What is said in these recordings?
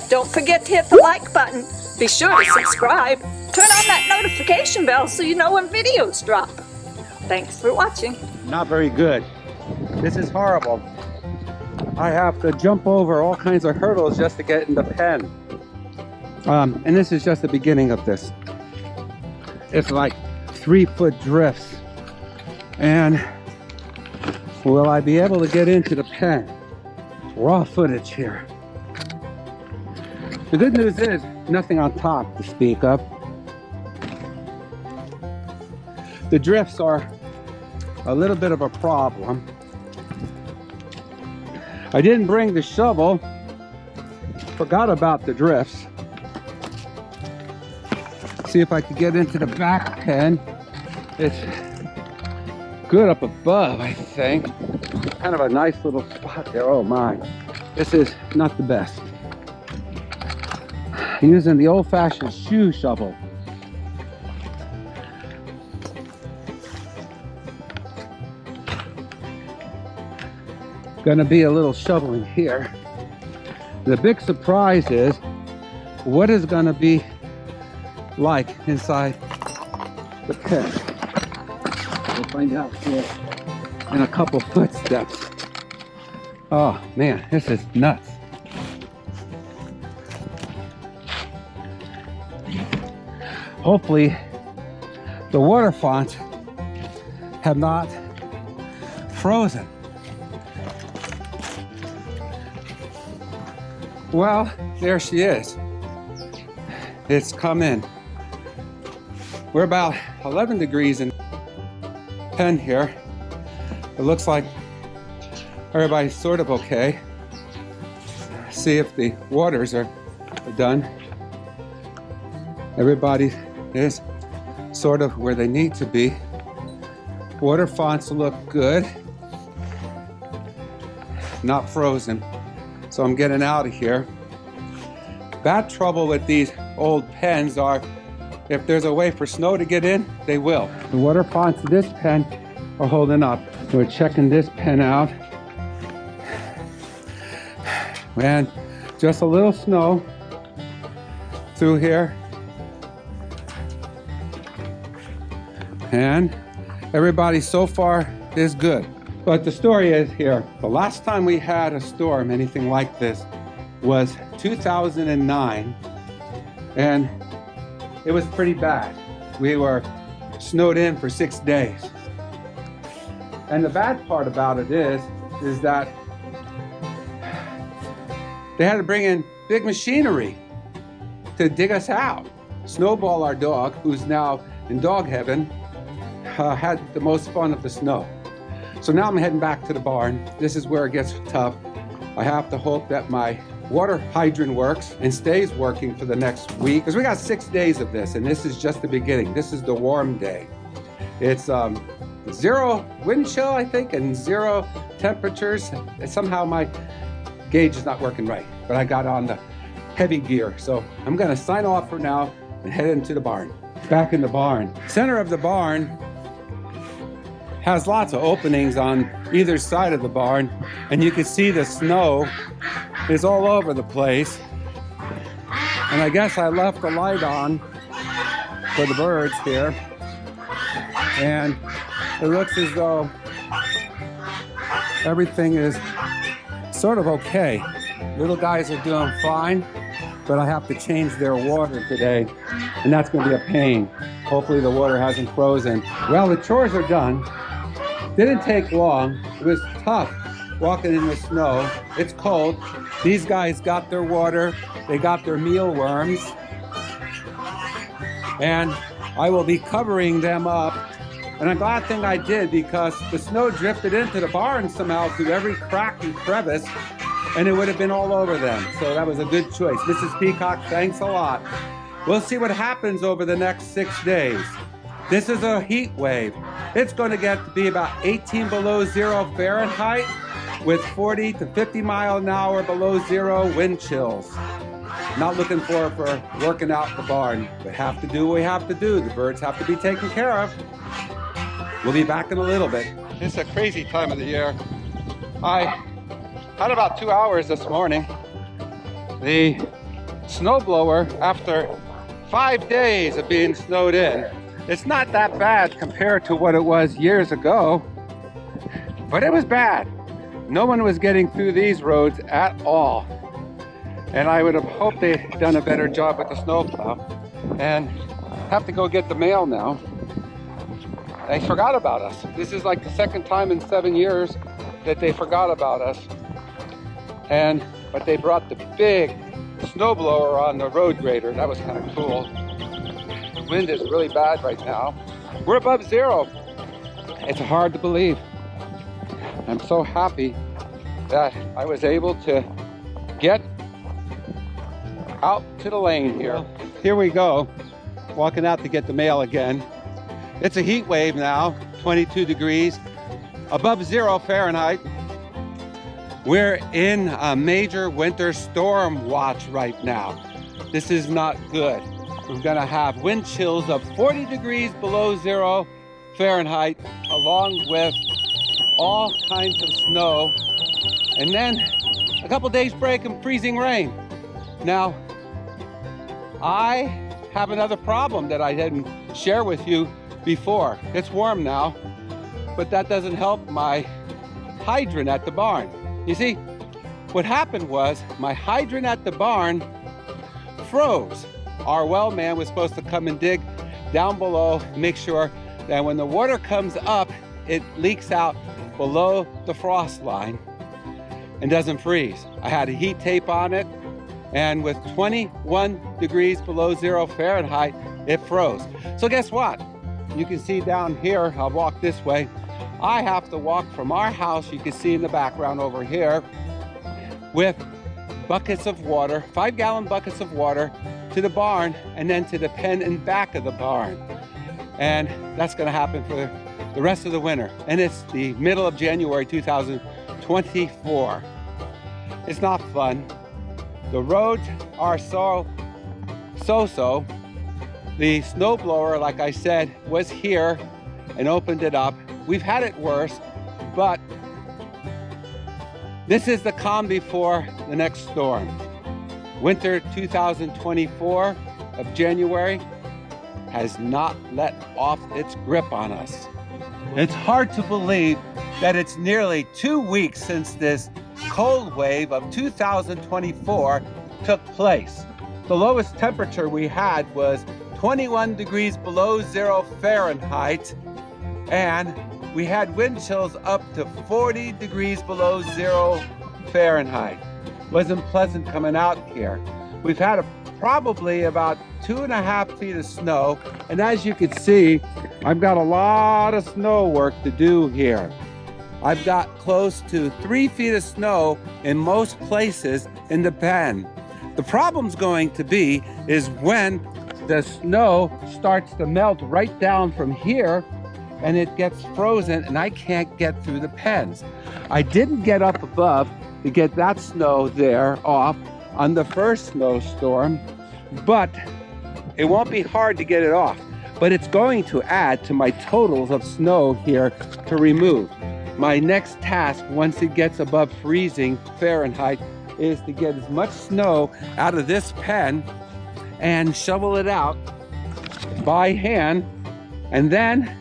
Don't forget to hit the like button. Be sure to subscribe. Turn on that notification bell so you know when videos drop. Thanks for watching. Not very good. This is horrible. I have to jump over all kinds of hurdles just to get in the pen. And this is just the beginning of this. It's like 3-foot drifts. And will I be able to get into the pen? Raw footage here. The good news is nothing on top to speak of. The drifts are a little bit of a problem. I didn't bring the shovel. Forgot about the drifts. See if I could get into the back pen. It's good up above, I think. Kind of a nice little spot there. Oh my, this is not the best. I'm using the old-fashioned shoe shovel. Gonna be a little shoveling here. The big surprise is what is gonna be like inside the pit. We'll find out here in a couple footsteps. Oh man, this is nuts. Hopefully the water fonts have not frozen. Well, there she is. It's come in. We're about 11 degrees in pen here. It looks like everybody's sort of okay. See if the waters are done. Everybody is sort of where they need to be. Water fonts look good. Not frozen. So I'm getting out of here. Bad trouble with these old pens are if there's a way for snow to get in, they will. The water fonts of this pen are holding up. We're checking this pen out. And just a little snow through here. And everybody so far is good. But the story is here. The last time we had a storm, anything like this, was 2009. And it was pretty bad. We were snowed in for 6 days. And the bad part about it is that they had to bring in big machinery to dig us out. Snowball, our dog, who's now in dog heaven, had the most fun of the snow. So now I'm heading back to the barn. This is where it gets tough. I have to hope that my water hydrant works and stays working for the next week, because we got 6 days of this, and this is just the beginning. This is the warm day. It's 0 wind chill, I think, and 0 temperatures. And somehow my gauge is not working right, but I got on the heavy gear. So I'm gonna sign off for now and head into the barn. Back in the barn. Center of the barn has lots of openings on either side of the barn, and you can see the snow is all over the place. And I guess I left the light on for the birds here, and it looks as though everything is sort of okay. Little guys are doing fine, but I have to change their water today, and that's going to be a pain. Hopefully the water hasn't frozen. Well, the chores are done. Didn't take long. It was tough walking in the snow. It's cold. These guys got their water. They got their mealworms. And I will be covering them up. And I'm glad thing I did, because the snow drifted into the barn somehow through every crack and crevice, and it would have been all over them. So that was a good choice. Mrs. Peacock, thanks a lot. We'll see what happens over the next 6 days. This is a heat wave. It's going to get to be about 18 below 0 Fahrenheit with 40 to 50 mile an hour below 0 wind chills. Not looking forward for working out the barn. We have to do what we have to do. The birds have to be taken care of. We'll be back in a little bit. It's a crazy time of the year. I had about 2 hours this morning. The snowblower after 5 days of being snowed in. It's not that bad compared to what it was years ago, but it was bad. No one was getting through these roads at all. And I would have hoped they'd done a better job with the snowplow. And have to go get the mail now. They forgot about us. This is like the second time in 7 years that they forgot about us. But they brought the big snowblower on the road grader. That was kind of cool. The wind is really bad right now. We're above zero. It's hard to believe. I'm so happy that I was able to get out to the lane here. Here we go, walking out to get the mail again. It's a heat wave now, 22 degrees, above 0 Fahrenheit. We're in a major winter storm watch right now. This is not good. We're gonna have wind chills of 40 degrees below 0 Fahrenheit, along with all kinds of snow, and then a couple days break and freezing rain. Now, I have another problem that I didn't share with you before. It's warm now, but that doesn't help my hydrant at the barn. You see, what happened was my hydrant at the barn froze. Our well man was supposed to come and dig down below, make sure that when the water comes up, it leaks out below the frost line and doesn't freeze. I had a heat tape on it, and with 21 degrees below 0 Fahrenheit, it froze. So guess what? You can see down here, I'll walk this way. I have to walk from our house, you can see in the background over here, with buckets of water, 5-gallon buckets of water, to the barn, and then to the pen in back of the barn. And that's gonna happen for the rest of the winter. And it's the middle of January 2024. It's not fun. The roads are so. The snowblower, like I said, was here and opened it up. We've had it worse, but this is the calm before the next storm. Winter 2024 of January has not let off its grip on us. It's hard to believe that it's nearly 2 weeks since this cold wave of 2024 took place. The lowest temperature we had was 21 degrees below 0 Fahrenheit, and we had wind chills up to 40 degrees below 0 Fahrenheit. Wasn't pleasant coming out here. We've had probably about 2.5 feet of snow, and as you can see, I've got a lot of snow work to do here. I've got close to 3 feet of snow in most places in the pen. The problem's going to be is when the snow starts to melt right down from here and it gets frozen and I can't get through the pens. I didn't get up above to get that snow there off on the first snowstorm, but it won't be hard to get it off. But it's going to add to my totals of snow here to remove. My next task, once it gets above freezing Fahrenheit, is to get as much snow out of this pen and shovel it out by hand, and then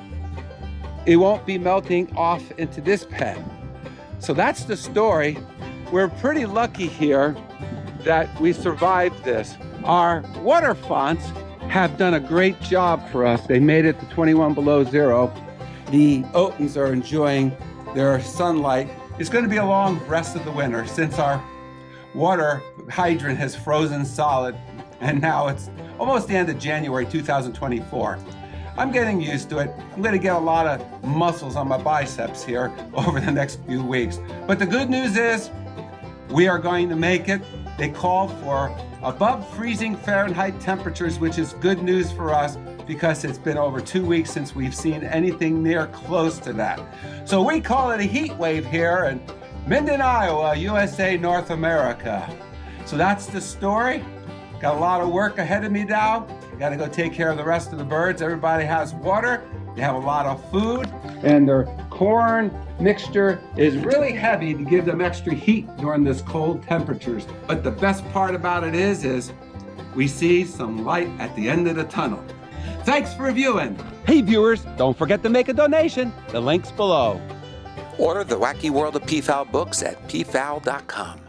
it won't be melting off into this pen. So that's the story. We're pretty lucky here that we survived this. Our water fonts have done a great job for us. They made it to 21 below 0. The Otons are enjoying their sunlight. It's going to be a long rest of the winter since our water hydrant has frozen solid, and now it's almost the end of January 2024. I'm getting used to it. I'm going to get a lot of muscles on my biceps here over the next few weeks. But the good news is we are going to make it. They call for above freezing Fahrenheit temperatures, which is good news for us because it's been over 2 weeks since we've seen anything near close to that. So we call it a heat wave here in Minden, Iowa, USA, North America. So that's the story. Got a lot of work ahead of me now. Got to go take care of the rest of the birds. Everybody has water. They have a lot of food, and their corn mixture is really heavy to give them extra heat during this cold temperatures. But the best part about it is we see some light at the end of the tunnel. Thanks for viewing. Hey viewers, don't forget to make a donation. The link's below. Order the Wacky World of Peafowl books at peafowl.com.